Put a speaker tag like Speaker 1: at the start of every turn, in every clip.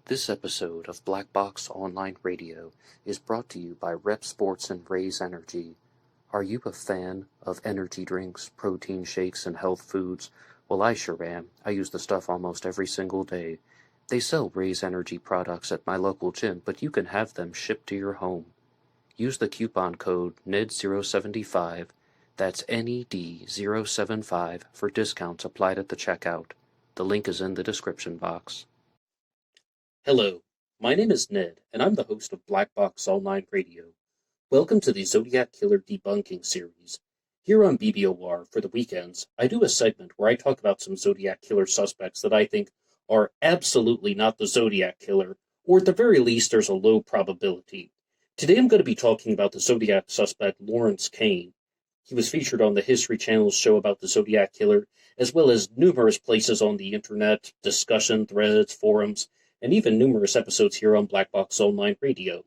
Speaker 1: This episode of Black Box Online Radio is brought to you by Rep Sports and Raze Energy. Are you a fan of energy drinks, protein shakes, and health foods? Well, I sure am. I use the stuff almost every single day. They sell Raze Energy products at my local gym, but you can have them shipped to your home. Use the coupon code NED075, that's NED075, for discounts applied at the checkout. The link is in the description box. Hello, my name is Ned, and I'm the host of Black Box Online Radio. Welcome to the Zodiac Killer Debunking series. Here on BBOR, for the weekends, I do a segment where I talk about some Zodiac Killer suspects that I think are absolutely not the Zodiac Killer, or at the very least there's a low probability. Today I'm going to be talking about the Zodiac suspect Lawrence Kane. He was featured on the History Channel's show about the Zodiac Killer, as well as numerous places on the internet, discussion threads, forums, and even numerous episodes here on Black Box Online Radio.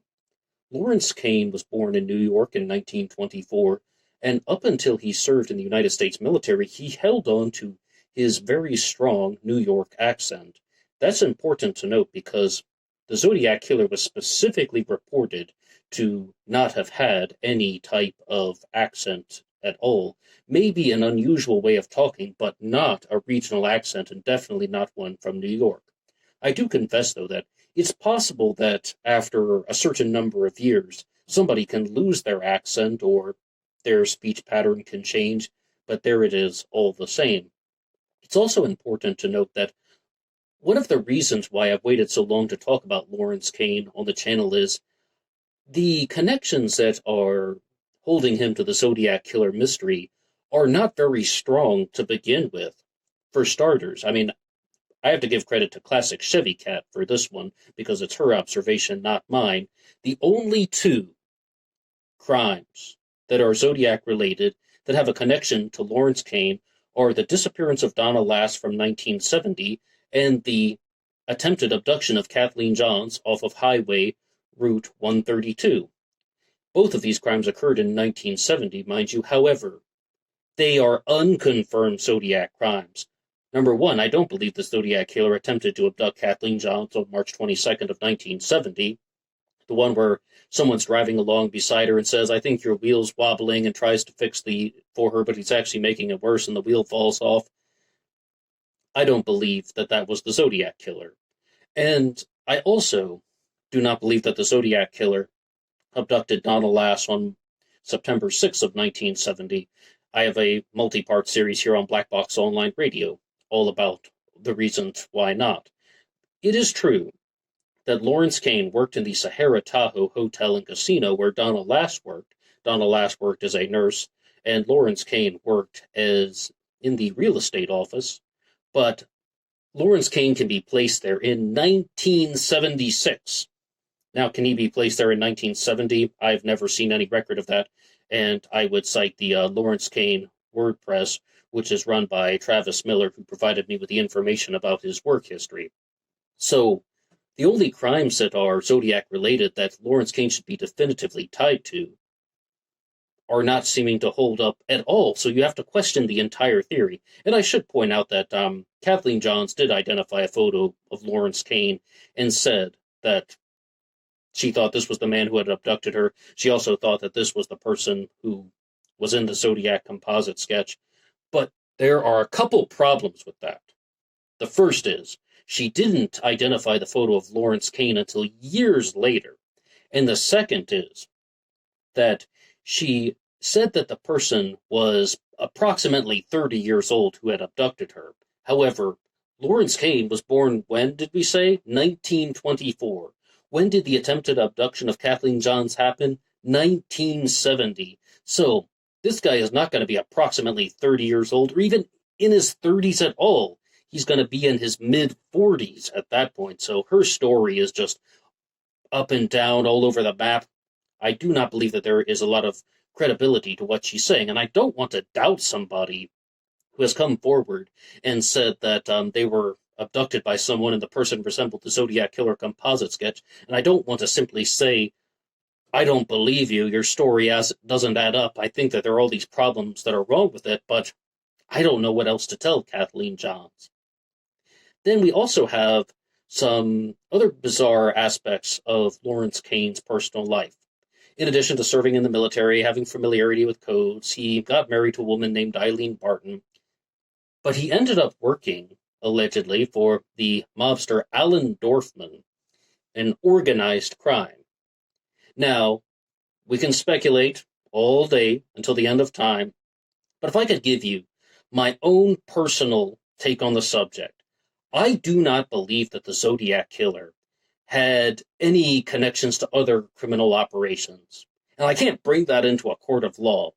Speaker 1: Lawrence Kane was born in New York in 1924, and up until he served in the United States military, he held on to his very strong New York accent. That's important to note because the Zodiac Killer was specifically reported to not have had any type of accent at all. Maybe an unusual way of talking, but not a regional accent, and definitely not one from New York. I do confess, though, that it's possible that after a certain number of years, somebody can lose their accent or their speech pattern can change, but there it is all the same. It's also important to note that one of the reasons why I've waited so long to talk about Lawrence Kane on the channel is the connections that are holding him to the Zodiac Killer mystery are not very strong to begin with. For starters, I have to give credit to Classic Chevy Cat for this one, because it's her observation, not mine. The only two crimes that are Zodiac-related that have a connection to Lawrence Kane are the disappearance of Donna Lass from 1970 and the attempted abduction of Kathleen Johns off of Highway Route 132. Both of these crimes occurred in 1970, mind you. However, they are unconfirmed Zodiac crimes. Number one, I don't believe the Zodiac Killer attempted to abduct Kathleen Johns on March 22nd of 1970, the one where someone's driving along beside her and says, "I think your wheel's wobbling," and tries to fix for her, but he's actually making it worse and the wheel falls off. I don't believe that that was the Zodiac Killer. And I also do not believe that the Zodiac Killer abducted Donna Lass on September 6th of 1970. I have a multi-part series here on Black Box Online Radio, all about the reasons why not. It is true that Lawrence Kane worked in the Sahara Tahoe Hotel and Casino where Donna Lass worked. Donna Lass worked as a nurse, and Lawrence Kane worked as in the real estate office. But Lawrence Kane can be placed there in 1976. Now, can he be placed there in 1970? I've never seen any record of that, and I would cite the Lawrence Kane WordPress, which is run by Travis Miller, who provided me with the information about his work history. So, the only crimes that are Zodiac-related that Lawrence Kane should be definitively tied to are not seeming to hold up at all, so you have to question the entire theory. And I should point out that Kathleen Johns did identify a photo of Lawrence Kane and said that she thought this was the man who had abducted her. She also thought that this was the person who was in the Zodiac composite sketch. But there are a couple problems with that. The first is, she didn't identify the photo of Lawrence Kane until years later. And the second is that she said that the person was approximately 30 years old who had abducted her. However, Lawrence Kane was born when, did we say? 1924. When did the attempted abduction of Kathleen Johns happen? 1970. So, this guy is not going to be approximately 30 years old, or even in his 30s at all. He's going to be in his mid-40s at that point. So her story is just up and down all over the map. I do not believe that there is a lot of credibility to what she's saying, and I don't want to doubt somebody who has come forward and said that they were abducted by someone and the person resembled the Zodiac Killer composite sketch, and I don't want to simply say, "I don't believe you, your story doesn't add up. I think that there are all these problems that are wrong with it, but I don't know what else to tell Kathleen Johns." Then we also have some other bizarre aspects of Lawrence Kane's personal life. In addition to serving in the military, having familiarity with codes, he got married to a woman named Eileen Barton, but he ended up working, allegedly, for the mobster Alan Dorfman in organized crime. Now, we can speculate all day until the end of time, but if I could give you my own personal take on the subject, I do not believe that the Zodiac killer had any connections to other criminal operations. And I can't bring that into a court of law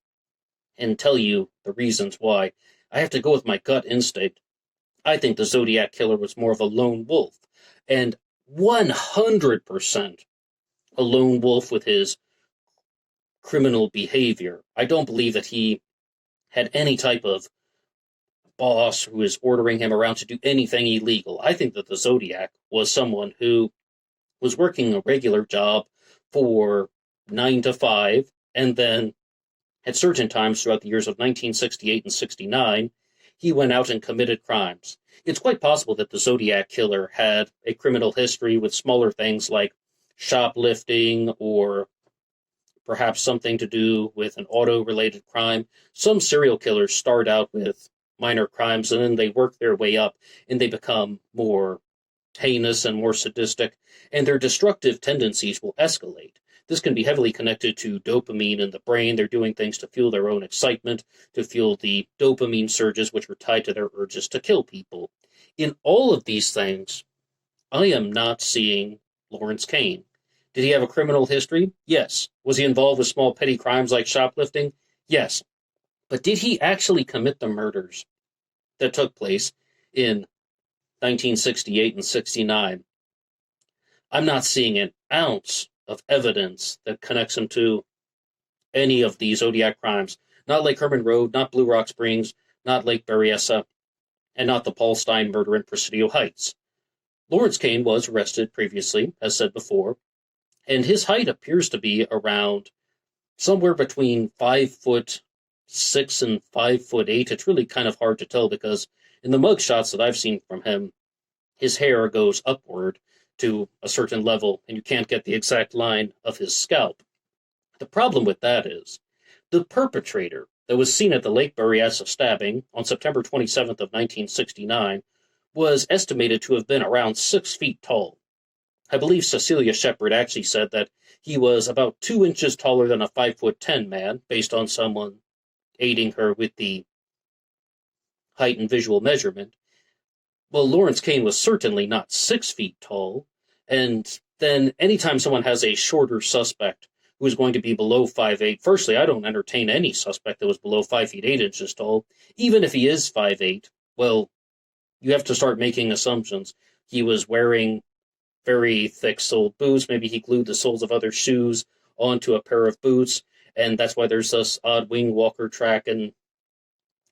Speaker 1: and tell you the reasons why. I have to go with my gut instinct. I think the Zodiac killer was more of a lone wolf, and 100% a lone wolf with his criminal behavior. I don't believe that he had any type of boss who is ordering him around to do anything illegal. I think that the Zodiac was someone who was working a regular job for 9 to 5, and then at certain times throughout the years of 1968 and 69, he went out and committed crimes. It's quite possible that the Zodiac killer had a criminal history with smaller things like shoplifting or perhaps something to do with an auto-related crime. Some serial killers start out with minor crimes and then they work their way up and they become more heinous and more sadistic, and their destructive tendencies will escalate. This can be heavily connected to dopamine in the brain. They're doing things to fuel their own excitement, to fuel the dopamine surges which were tied to their urges to kill people. In all of these things, I am not seeing Lawrence Kane. Did he have a criminal history? Yes. Was he involved with small petty crimes like shoplifting? Yes. But did he actually commit the murders that took place in 1968 and 69? I'm not seeing an ounce of evidence that connects him to any of these Zodiac crimes. Not Lake Herman Road, not Blue Rock Springs, not Lake Berryessa, and not the Paul Stein murder in Presidio Heights. Lawrence Kane was arrested previously, as said before, and his height appears to be around somewhere between 5'6" and 5'8". It's really kind of hard to tell because in the mug shots that I've seen from him, his hair goes upward to a certain level, and you can't get the exact line of his scalp. The problem with that is the perpetrator that was seen at the Lake Berryessa stabbing on September 27th of 1969 was estimated to have been around 6 feet tall. I believe Cecilia Shepard actually said that he was about 2 inches taller than a 5'10" man, based on someone aiding her with the height and visual measurement. Well, Lawrence Kane was certainly not 6 feet tall, and then anytime someone has a shorter suspect who is going to be below 5'8", firstly, I don't entertain any suspect that was below 5 feet 8 inches tall. Even if he is 5'8", well, you have to start making assumptions. He was wearing very thick-soled boots. Maybe he glued the soles of other shoes onto a pair of boots, and that's why there's this odd wing walker track, and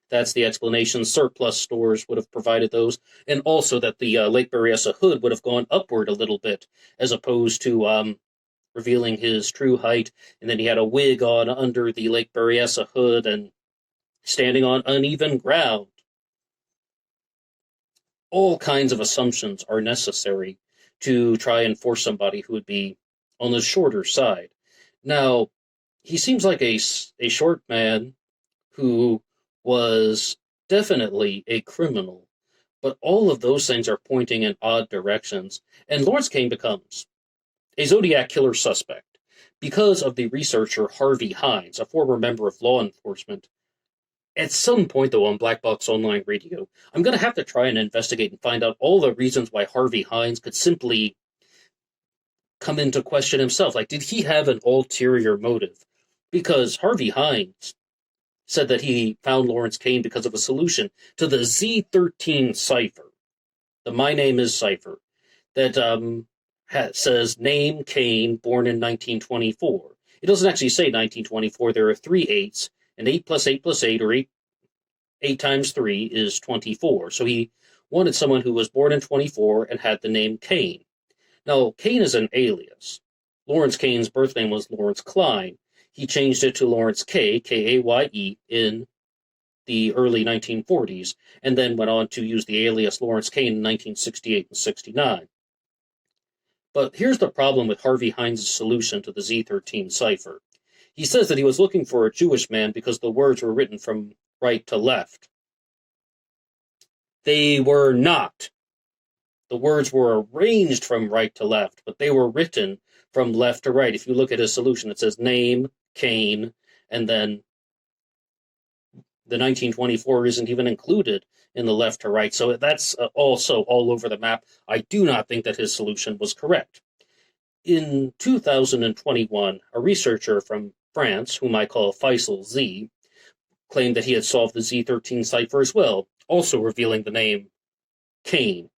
Speaker 1: that's the explanation. Surplus stores would have provided those, and also that the Lake Berryessa hood would have gone upward a little bit, as opposed to revealing his true height, and then he had a wig on under the Lake Berryessa hood and standing on uneven ground. All kinds of assumptions are necessary to try and force somebody who would be on the shorter side. Now, he seems like a short man who was definitely a criminal, but all of those things are pointing in odd directions, and Lawrence Kane becomes a Zodiac killer suspect because of the researcher Harvey Hines, a former member of law enforcement. At some point, though, on Black Box Online Radio, I'm going to have to try and investigate and find out all the reasons why Harvey Hines could simply come into question himself. Like, did he have an ulterior motive? Because Harvey Hines said that he found Lawrence Kane because of a solution to the Z13 cipher, the My Name Is cipher, that says name Kane, born in 1924. It doesn't actually say 1924. There are 3 8s, and 8 plus 8 plus 8, or 8 times 3 is 24. So he wanted someone who was born in 24 and had the name Kane. Now, Kane is an alias. Lawrence Kane's birth name was Lawrence Klein. He changed it to Lawrence K, K-A-Y-E, in the early 1940s, and then went on to use the alias Lawrence Kane in 1968 and 69. But here's the problem with Harvey Hines' solution to the Z13 cipher. He says that he was looking for a Jewish man because the words were written from right to left. They were not. The words were arranged from right to left, but they were written from left to right. If you look at his solution, it says name, Kane, and then the 1924 isn't even included in the left to right. So that's also all over the map. I do not think that his solution was correct. In 2021, a researcher from France, whom I call Faisal Z, claimed that he had solved the Z13 cipher as well, also revealing the name Kane.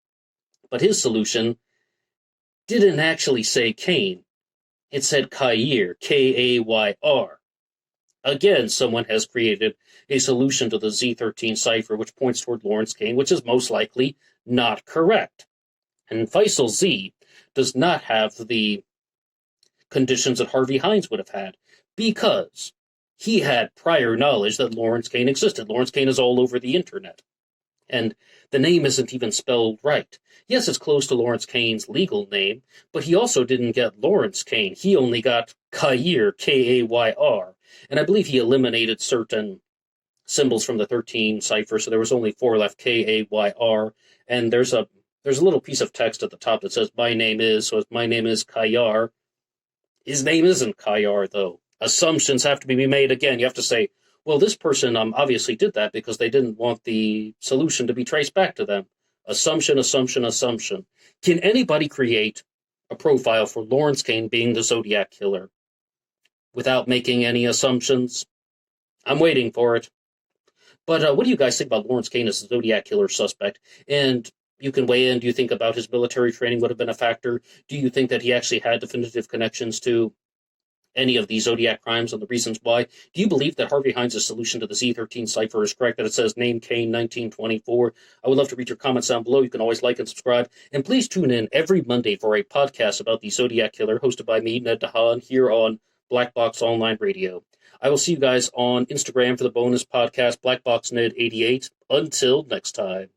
Speaker 1: But his solution didn't actually say Kane. It said Kayr, K-A-Y-R. Again, someone has created a solution to the Z13 cipher which points toward Lawrence Kane, which is most likely not correct. And Faisal Z does not have the conditions that Harvey Hines would have had, because he had prior knowledge that Lawrence Kane existed. Lawrence Kane is all over the internet. And the name isn't even spelled right. Yes, it's close to Lawrence Kane's legal name, but he also didn't get Lawrence Kane. He only got Kayr, K-A-Y-R. And I believe he eliminated certain symbols from the 13 cipher, so there was only 4 left, K-A-Y-R. And there's a little piece of text at the top that says, my name is Kayr. His name isn't Kayr, though. Assumptions have to be made again. You have to say, well, this person obviously did that because they didn't want the solution to be traced back to them. Assumption, assumption, assumption. Can anybody create a profile for Lawrence Kane being the Zodiac killer without making any assumptions? I'm waiting for it. But what do you guys think about Lawrence Kane as the Zodiac killer suspect? And you can weigh in. Do you think about his military training would have been a factor? Do you think that he actually had definitive connections to any of these Zodiac crimes and the reasons why? Do you believe that Harvey Hines' solution to the Z13 cipher is correct, that it says name Kane 1924? I would love to read your comments down below. You can always like and subscribe. And please tune in every Monday for a podcast about the Zodiac Killer, hosted by me, Ned DeHaan, here on Black Box Online Radio. I will see you guys on Instagram for the bonus podcast, BlackBoxNed88. Until next time.